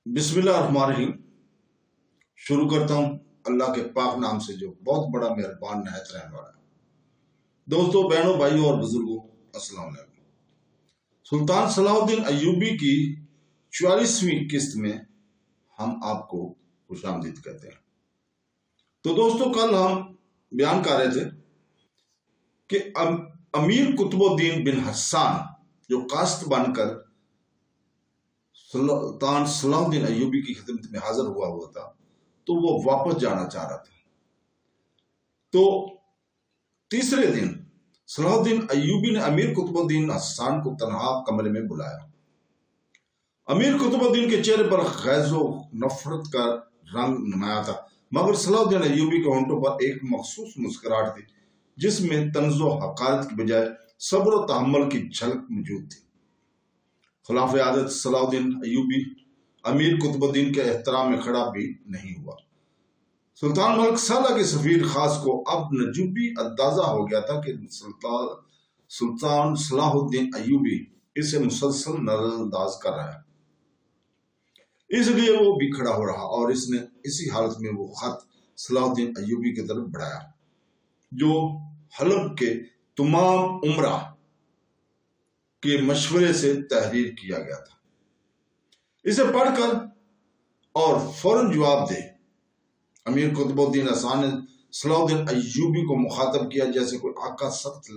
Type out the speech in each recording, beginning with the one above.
بسم اللہ الرحمن الرحیم۔ شروع کرتا ہوں اللہ کے پاک نام سے جو بہت بڑا مہربان نہایت رحم والا ہے۔ دوستو، بہنوں، بھائیوں اور بزرگوں، السلام علیکم۔ سلطان صلاح الدین ایوبی کی 44ویں قسط میں ہم آپ کو خوش آمدید کہتے ہیں۔ تو دوستو، کل ہم بیان کر رہے تھے کہ امیر قطب الدین بن حسان جو قاصد بن کر سلطان صلاح الدین ایوبی کی خدمت میں حاضر ہوا تھا، تو وہ واپس جانا چاہ رہا تھا۔ تو تیسرے دن صلاح الدین ایوبی نے امیر قطب الدین حسان کو تنہا کمرے میں بلایا۔ امیر قطب الدین کے چہرے پر غیظ و نفرت کا رنگ نمایاں تھا، مگر صلاح الدین ایوبی کے ہونٹوں پر ایک مخصوص مسکراہٹ تھی جس میں طنز و حقارت کی بجائے صبر و تحمل کی جھلک موجود تھی۔ خلاف عادت صلاح الدین ایوبی امیر قطب الدین کے احترام میں کھڑا بھی نہیں ہوا۔ سلطان ملک سالہ کے سفیر خاص کو اب نجوبی اندازہ ہو گیا تھا کہ سلطان صلاح الدین ایوبی اسے مسلسل نظر انداز کر رہا ہے، اس لیے وہ بھی کھڑا ہو رہا اور اس نے اسی حالت میں وہ خط صلاح الدین ایوبی کی طرف بڑھایا جو حلب کے تمام امراء کے مشورے سے تحریر کیا گیا تھا۔ اسے پڑھ کر اور فوراً جواب دے۔ امیر قطب الدین حسان نے صلاح الدین ایوبی کو مخاطب کیا جیسے کوئی آقا سخت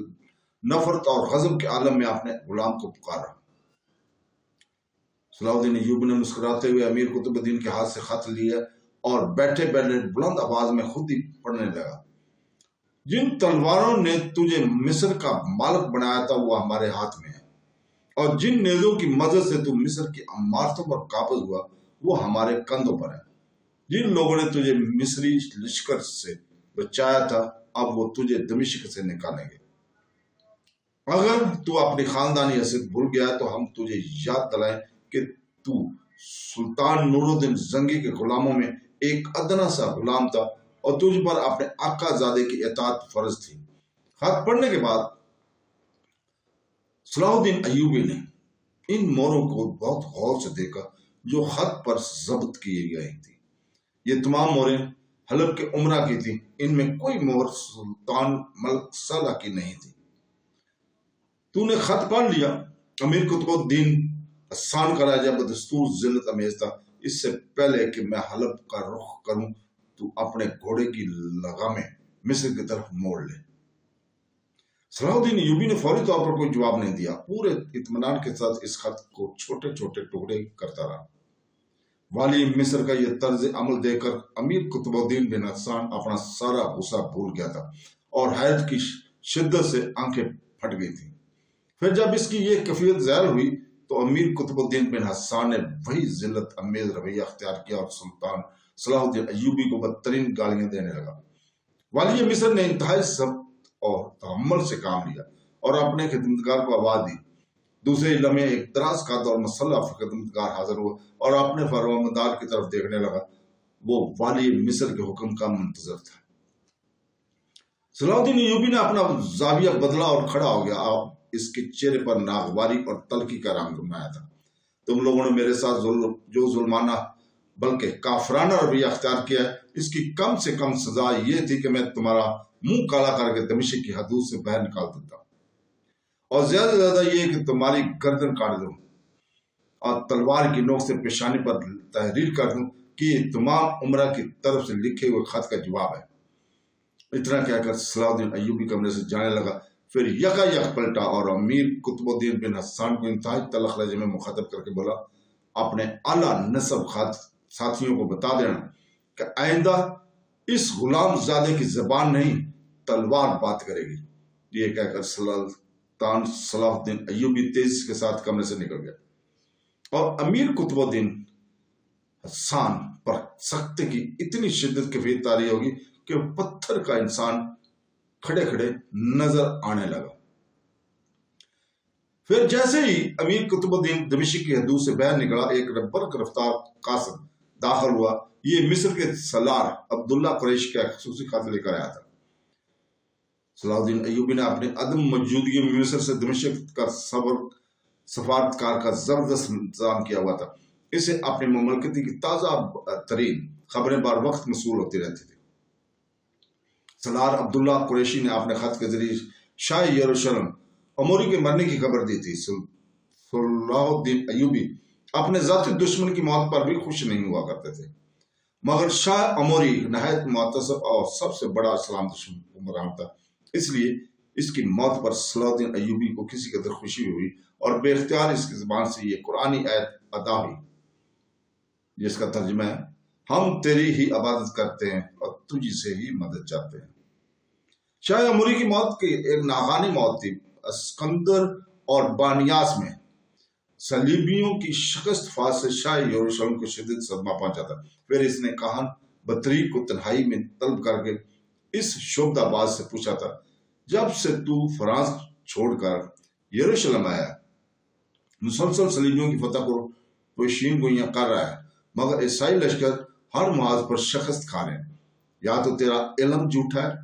نفرت اور غضب کے عالم میں اپنے غلام کو پکارا۔ صلاح الدین ایوبی نے مسکراتے ہوئے امیر قطب الدین کے ہاتھ سے خط لیا اور بیٹھے بیٹھے بلند آواز میں خود ہی پڑھنے لگا۔ جن تلواروں نے تجھے مصر کا مالک بنایا تھا وہ ہمارے ہاتھ میں ہے، اور جن نیزوں کی مدد سے تو مصر کی عمارتوں پر قابض ہوا وہ ہمارے کندھوں پر ہے۔ جن لوگوں نے تجھے مصری لشکر سے بچایا تھا اب وہ تجھے دمشق سے نکالیں گے۔ اگر تو اپنی خاندانی حیثیت بھول گیا ہے تو ہم تجھے یاد دلائیں کہ تو سلطان نور الدین زنگی کے غلاموں میں ایک ادنا سا غلام تھا اور تجھ پر اپنے آقا زادے کی اطاعت فرض تھی۔ خط پڑھنے کے بعد صلاح الدین ایوبی نے ان موروں کو بہت غور سے دیکھا جو خط پر ضبط کی گئی تھی۔ یہ تمام موریں حلب کے امراء کی تھی، ان میں کوئی مور سلطان ملک سالہ کی نہیں تھی۔ تو نے خط پڑھ لیا۔ امیر قطب الدین حسان کا لہجہ بدستور ذلت امیز تھا۔ اس سے پہلے کہ میں حلب کا رخ کروں تو اپنے گھوڑے کی لگامیں مصر کی طرف موڑ لے۔ صلاح الدین ایوبی نے فوری طور پر کوئی جواب نہیں دیا، پورے اطمینان کے ساتھ اس خط کو چھوٹے چھوٹے ٹکڑے کرتا رہا۔ والی مصر کا یہ طرز عمل دیکھ کر امیر قطب الدین بن حسان اپنا سارا غصہ بھول گیا تھا اور حیرت کی شدت سے آنکھیں پھٹ گئی تھیں۔ پھر جب اس کی یہ کیفیت ظاہر ہوئی تو امیر قطب الدین بن حسان نے وہی ذلت امیز رویہ اختیار کیا اور سلطان صلاح الدین ایوبی کو بدترین گالیاں دینے لگا۔ والی مصر نے انتہائی ضبط اور تحمل سے کام لیا اور اپنے خدمتگار کو آواز دی۔ دوسرے لمحے ایک دراز قد اور مسلح خدمتگار حاضر ہوا اور اپنے فرماندار کی طرف دیکھنے لگا۔ وہ والی مصر کے حکم کا منتظر تھا۔ صلاح الدین ایوبی نے اپنا زاویہ بدلا اور کھڑا ہو گیا۔ اس کے چہرے پر ناگواری اور تلخی کا رنگ نمایاں تھا۔ تم لوگوں نے میرے ساتھ جو ظلمانہ بلکہ کافرانہ رویہ اختیار کیا ہے، اس کی کم سے کم سزا یہ تھی کہ میں تمہارا منہ کالا کر کے دمشق کی حدود سے باہر نکال دیتا، اور زیادہ سے زیادہ یہ کہ تمہاری گردن کاٹ دوں اور تلوار کی نوک سے پیشانی پر تحریر کر دوں کہ یہ تمام امراء کی طرف سے لکھے ہوئے خط کا جواب ہے۔ اتنا کہہ کر صلاح الدین ایوبی کمرے سے جانے لگا، پھر یکا یک پلٹا اور امیر قطب الدین بن حسان کو انتہائی تلخ لہجے میں مخاطب کر کے بولا، اپنے اعلیٰ نسب ساتھیوں کو بتا دینا کہ آئندہ اس غلام زادے کی زبان نہیں تلوار بات کرے گی۔ یہ کہہ کر سلطان صلاح الدین ایوبی تیزی کے ساتھ کمرے سے نکل گیا اور امیر قطب الدین حسان پر سختی کی اتنی شدت کیفیت طاری ہوگی کہ وہ پتھر کا انسان کھڑے کھڑے نظر آنے لگا۔ پھر جیسے ہی امیر قطب الدین دمشق کی حدود سے باہر نکلا، ایک برق رفتار قاصد داخل ہوا۔ یہ مصر کے سالار عبداللہ قریش کا خصوصی خط لے کر آیا تھا۔ صلاح الدین ایوبی نے اپنی عدم موجودگی میں مصر سے دمشق کا سفارتکار کا زبردست انتظام کیا ہوا تھا۔ اسے اپنی مملکتی کی تازہ ترین خبریں بار وقت موصول ہوتی رہتی تھی۔ سالار عبداللہ قریشی نے اپنے خط کے ذریعے شاہ یروشلم اموری کے مرنے کی خبر دی تھی۔ صلاح الدین ایوبی اپنے ذاتی دشمن کی موت پر بھی خوش نہیں ہوا کرتے تھے، مگر شاہ اموری نہایت معتصب اور سب سے بڑا اسلام دشمن حکمران تھا، اس لیے اس کی موت پر صلاح الدین ایوبی کو کسی قدر خوشی ہوئی اور بے اختیار اس کی زبان سے یہ قرآنی آیت ادا ہوئی جس کا ترجمہ ہے، ہم تیری ہی عبادت کرتے ہیں اور تجھ سے ہی مدد چاہتے ہیں۔ شاہ اموری کی موت کی ایک ناگہانی موت تھی۔ اسکندر اور بانیاس میں صلیبیوں کی شکست فاس سے شاہ یروشلم کو شدید صدمہ پہنچا تھا۔ پھر اس نے کاہن بطریق کو تنہائی میں طلب کر کے اس شعبدہ باز سے پوچھا تھا، جب سے تو فرانس چھوڑ کر یروشلم آیا مسلسل صلیبیوں کی فتح کو پیشین گوئیاں کر رہا ہے، مگر عیسائی لشکر ہر محاذ پر شکست کھا رہے ہیں، یا تو تیرا علم جھوٹا ہے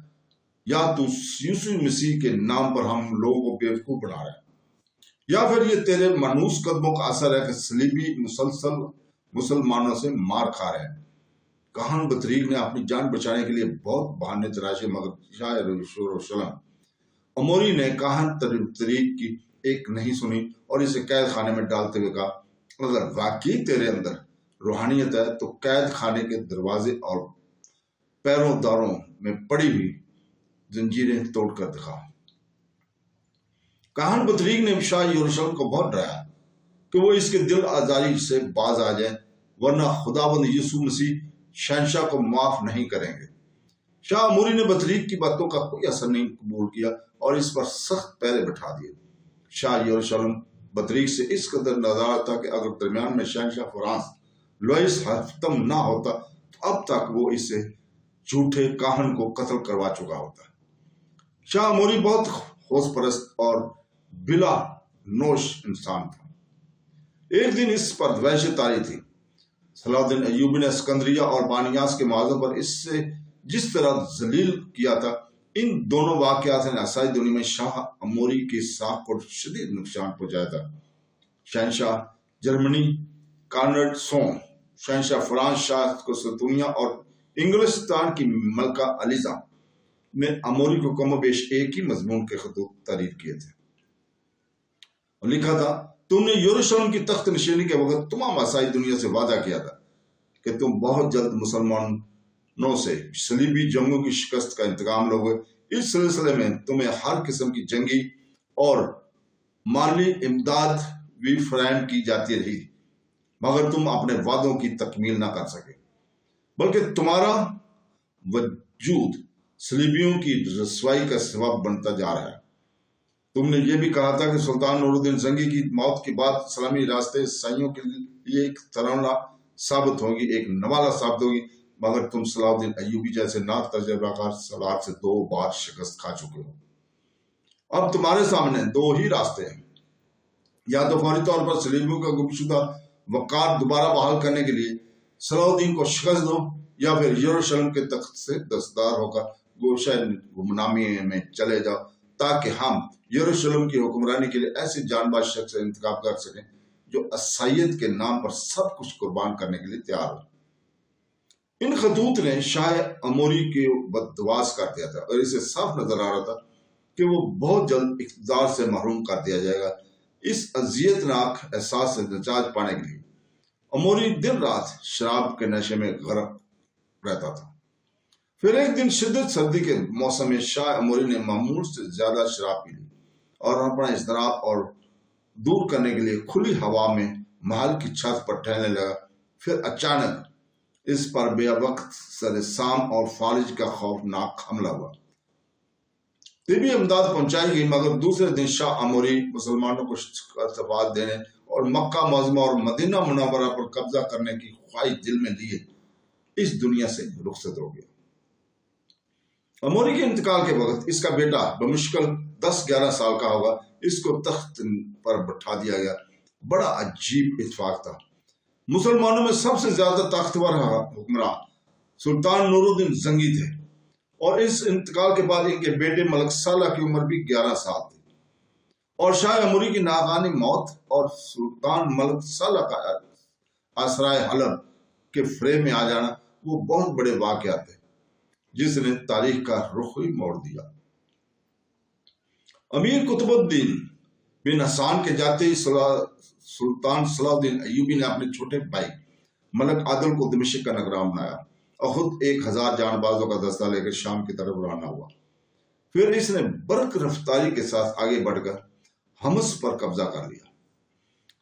یا تو یسوع مسیح کے نام پر ہم لوگوں کو بیوقوف بنا رہے ہیں، یا پھر یہ تیرے منحوس قدموں کا اثر ہے کہ صلیبی مسلسل مسلمانوں سے مار کھا رہے ہیں۔ کاہن بطریق نے اپنی جان بچانے کے لیے بہت بہانے تراشے، مگر شاہ یروشلم اموری نے کاہن بطریق کی ایک نہیں سنی اور اسے قید خانے میں ڈالتے ہوئے کہا، اگر واقعی تیرے اندر روحانیت ہے تو قید خانے کے دروازے اور پیروں داروں میں پڑی ہوئی زنجیریں توڑ کر دکھا۔ کاہن بطریق نے شاہ یروشلم کو بہت ڈرایا کہ وہ اس کے دل آزاری سے باز آ جائیں، ورنہ خداوند یسوع مسیح شہنشاہ کو معاف نہیں کریں گے۔ شاہ اموری نے بطریق کی باتوں کا کوئی اثر نہیں قبول کیا اور اس پر سخت پہرے بٹھا دیے۔ شاہ یروشلم بطریق سے اس قدر ناراض تھا کہ اگر درمیان میں شہنشاہ فرانس لوئس ہفتم نہ ہوتا تو اب تک وہ اسے جھوٹے کاہن کو قتل کروا چکا ہوتا۔ شاہ اموری بہت ہوش پرست اور بلا نوش انسان تھا۔ ایک دن اس پر وحشت طاری تھی۔ صلاح الدین ایوبی نے اسکندریہ اور بانیاس کے معاذوں پر اس سے جس طرح ذلیل کیا تھا، ان دونوں واقعات نے عیسائی دنیا میں شاہ اموری کی ساکھ کو شدید نقصان پہنچایا تھا۔ شہنشاہ جرمنی کانرڈ سون، شہنشاہ فرانس، شاہ قسطنطنیہ اور انگلستان کی ملکہ علیزا نے اموری کو کم و بیش ایک ہی مضمون کے خطوط تحریر کیے تھے اور لکھا تھا، تم نے یروشلم کی تخت نشینی کے وقت تمام عیسائی دنیا سے وعدہ کیا تھا کہ تم بہت جلد مسلمانوں سے صلیبی جنگوں کی شکست کا انتقام لوگے۔ اس سلسلے میں تمہیں ہر قسم کی جنگی اور مالی امداد بھی فراہم کی جاتی رہی، مگر تم اپنے وعدوں کی تکمیل نہ کر سکے، بلکہ تمہارا وجود صلیبیوں کی رسوائی کا سبب بنتا جا رہا ہے۔ تم نے یہ بھی کہا تھا کہ سلطان نور الدین زنگی کی موت کے بعد اسلامی راستے عیسائیوں کے لیے ایک ترانہ ثابت ہوگی، ایک نوالہ ثابت ہوگی، مگر تم صلاح الدین ایوبی جیسے نات تجربہ کار سالار سے 2 بار شکست کھا چکے ہو۔ اب تمہارے سامنے 2 ہی راستے ہیں، یا تو فوری طور پر صلیبیوں کا گمشدہ وقار دوبارہ بحال کرنے کے لیے صلاح الدین کو شکست دو، یا پھر یروشلم کے تخت سے دستدار ہو کر گوشہ گمنامی میں چلے جاؤ، تاکہ ہم یروشلم کی حکمرانی کے لیے ایسے جان باز شخص سے انتخاب کر سکیں جو عیسائیت کے نام پر سب کچھ قربان کرنے کے لیے تیار ہو۔ ان خطوط نے شاہ اموری کے بددواس کر دیا تھا اور اسے صاف نظر آ رہا تھا کہ وہ بہت جلد اقتدار سے محروم کر دیا جائے گا۔ اس اذیت ناک احساس سے نجات پانے کے لیے اموری دن رات شراب کے نشے میں غرق رہتا تھا۔ پھر ایک دن شدید سردی کے موسم میں شاہ اموری نے معمول سے زیادہ شراب پی لی اور اپنا اضطراب اور دور کرنے کے لیے کھلی ہوا میں محل کی چھت پر ٹہلنے لگا۔ پھر اچانک اس پر بے وقت سر سام اور فالج کا خوفناک حملہ ہوا۔ طبی امداد پہنچائی گئی، مگر دوسرے دن شاہ اموری مسلمانوں کو صفات دینے اور مکہ معظمہ اور مدینہ منورہ پر قبضہ کرنے کی خواہش دل میں لیے اس دنیا سے رخصت ہو گیا۔ اموری کے انتقال کے وقت اس کا بیٹا بمشکل 10-11 سال کا ہوگا، اس کو تخت پر بٹھا دیا گیا۔ بڑا عجیب اتفاق تھا۔ مسلمانوں میں سب سے زیادہ طاقتور حکمراں سلطان نور الدین زنگی تھے، اور اس انتقال کے بعد ان کے بیٹے ملک سالہ کی عمر بھی 11 سال تھی، اور شاہ اموری کی ناگہانی موت اور سلطان ملک سالہ کا آسرائے حلب کے فریم میں آ جانا وہ بہت بڑے واقعات تھے جس نے تاریخ کا رخ ہی موڑ دیا۔ امیر قطب الدین بن حسان کے جاتے ہی سلطان صلاح الدین ایوبی نے اپنے چھوٹے بھائی ملک عادل کو دمشق کا نگران بنایا اور خود 1000 جان بازوں کا دستہ لے کر شام کی طرف روانہ ہوا۔ پھر اس نے برق رفتاری کے ساتھ آگے بڑھ کر حمص پر قبضہ کر لیا۔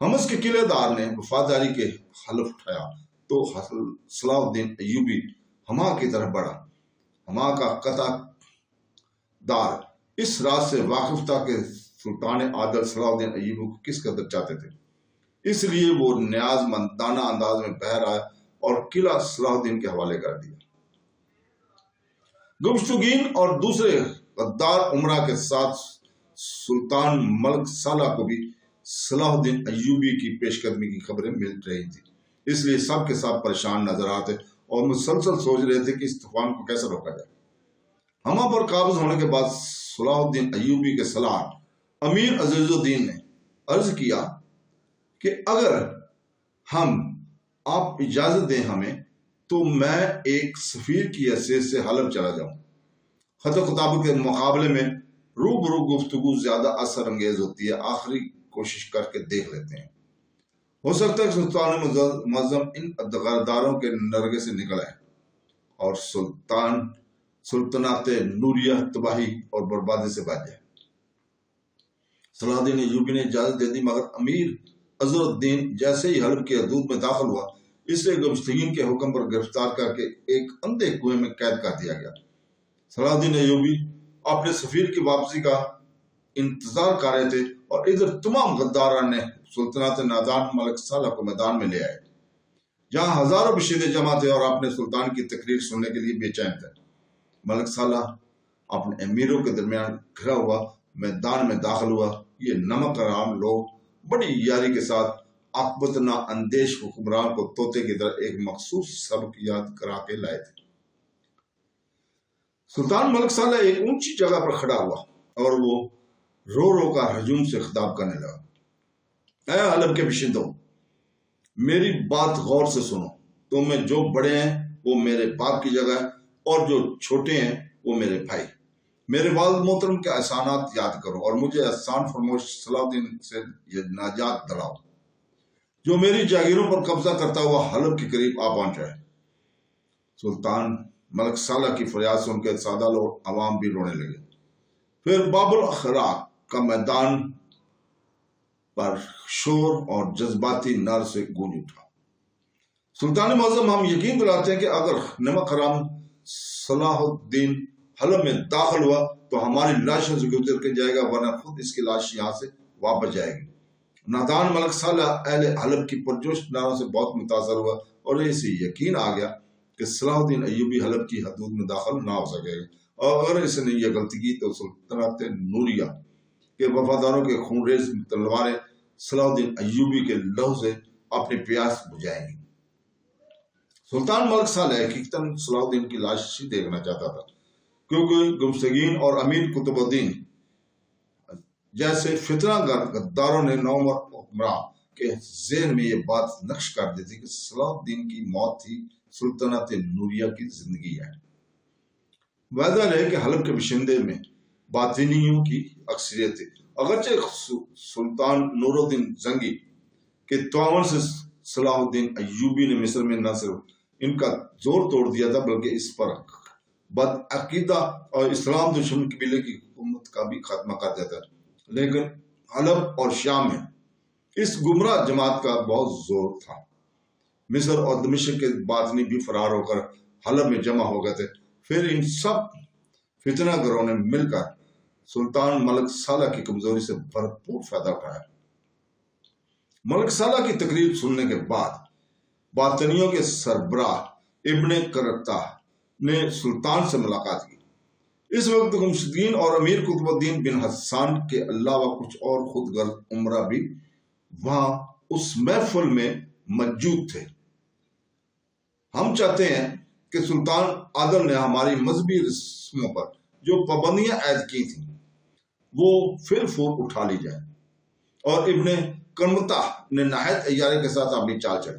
حمص کے قلعے دار نے وفاداری کے حلف اٹھایا تو صلاح الدین ایوبی ہما کی طرف بڑھا۔ ہما کا قطع دار اس رات سے واقف تھا کہ سلطان عادل صلاح الدین ایوبی کو کس قدر چاہتے تھے، اس لیے وہ نیاز مندانہ انداز میں بہر آیا اور قلعہ صلاح الدین کے حوالے کر دیا۔ گمشتگین اور دوسرے غدار عمرہ کے ساتھ سلطان ملک صالح کو بھی صلاح الدین ایوبی کی پیش قدمی کی خبریں مل رہی تھی، اس لیے سب کے ساتھ پریشان نظر آتے اور مسلسل سوچ رہے تھے کہ اس طوفان کو کیسے روکا جائے۔ ہما پر قابض ہونے کے بعد صلاح الدین ایوبی کے سلام امیر عزیز الدین نے عرض کیا کہ اگر آپ اجازت دیں ہمیں تو میں ایک سفیر کی حیثیت سے حلب چلا جاؤں۔ خط و خطاب کے مقابلے میں روبرو گفتگو زیادہ اثر انگیز ہوتی ہے، آخری کوشش کر کے دیکھ لیتے ہیں، ہو سکتا ہے کہ سلطان معظم ان غداروں کے نرغے سے نکل آئے اور سلطنت نوریہ تباہی اور بربادی سے بچ جائے۔ صلاح الدین ایوبی نے اجازت دے دی، مگر امیر عزر الدین جیسے ہی حلب کی حدود میں داخل ہوا اسے گمشتگین کے حکم پر گرفتار کر کے ایک اندھے کنویں میں قید کر دیا گیا۔ صلاح الدین ایوبی اپنے سفیر کی واپسی کا انتظار کر رہے تھے اور ادھر تمام غداران نے سلطنت نادان ملک صالح کو میدان میں لے آئے، جہاں ہزاروں بشیرے جمع تھے اور اپنے سلطان کی تقریر سننے کے لیے بے چین تھے۔ ملک صالح اپنے امیروں کے درمیان گھرا ہوا میدان میں داخل ہوا۔ یہ نمک حرام لوگ بڑی یاری کے ساتھ عاقبت نا اندیش حکمران کو طوطے کی طرح ایک مخصوص سبق یاد کرا کے لائے تھے۔ سلطان ملک صالح ایک اونچی جگہ پر کھڑا ہوا اور وہ رو رو کر ہجوم سے خطاب کرنے لگا۔ اے حلب کے باشندوں، میری بات غور سے سنو۔ تم میں جو بڑے ہیں وہ میرے باپ کی جگہ ہے اور جو چھوٹے ہیں وہ میرے بھائی۔ میرے والد محترم کے احسانات یاد کرو اور مجھے احسان فرموش صلاح الدین سے یہ نجات دلاؤ جو میری جاگیروں پر قبضہ کرتا ہوا حلب کے قریب آ پہنچا ہے۔ سلطان ملک صالح کی فریاد سن کے سادہ لوگ عوام بھی رونے لگے۔ پھر باب الاخراق کا میدان پر شور اور جذباتی نعرے سے گونج اٹھا۔ سلطان معظم، ہم یقین دلاتے ہیں کہ اگر نمک حرام صلاح الدین حلب میں داخل ہوا تو ہماری لاشوں سے گزر کے جائے گا، ورنہ خود اس کی لاش یہاں سے واپس جائے گی۔ نادان ملک صالح اہل حلب کی پرجوش نعروں سے بہت متاثر ہوا اور اسے یقین آ گیا کہ صلاح الدین ایوبی حلب کی حدود میں داخل نہ ہو سکے گا، اور اگر اس نے یہ غلطی کی تو سلطنت نوریہ کے وفاداروں کے خونریز تلواریں صلاح الدین ایوبی کے لہو سے اپنی پیاس بجھائیں گی۔ سلطان ملک صالح حقیقتاً صلاح الدین کی لاش ہی دیکھنا چاہتا تھا، کیونکہ گمشتگین اور امیر قطب الدین جیسے فتنہ غداروں نے نومر حکمراں کے ذہن میں یہ بات نقش کر دی تھی کہ صلاح الدین کی موت ہی سلطنت نوریہ کی زندگی ہے۔ واضح ہے کہ حلب کے باشندے میں باطنیوں کی اکثریت تھی، اگرچہ سلطان نور الدین زنگی کے تعاون سے صلاح الدین ایوبی نے مصر میں نہ صرف ان کا زور توڑ دیا تھا بلکہ اس پر بدعقیدہ اور اسلام دشمن قبیلے کی حکومت کا بھی خاتمہ کر دیتا ہے، لیکن حلب اور شام میں اس گمراہ جماعت کا بہت زور تھا۔ مصر اور دمشق کے باطنی بھی فرار ہو کر حلب میں جمع ہو گئے تھے۔ پھر ان سب فتنہ گروں نے مل کر سلطان ملک صالح کی کمزوری سے بھرپور فائدہ اٹھایا۔ ملک صالح کی تقریر سننے کے بعد باطنیوں کے سربراہ ابن کرتا نے سلطان سے ملاقات کی۔ اس وقت گمشتگین اور امیر قطب الدین بن حسان کے علاوہ کچھ اور خود غرض عمرہ بھی وہاں اس محفل میں موجود تھے۔ ہم چاہتے ہیں کہ سلطان عادل نے ہماری مذہبی رسموں پر جو پابندیاں عائد کی تھیں وہ فی الفور اٹھا لی جائیں، اور ابن کرمتا نے نہایت عیاری کے ساتھ اپنی چال چلی۔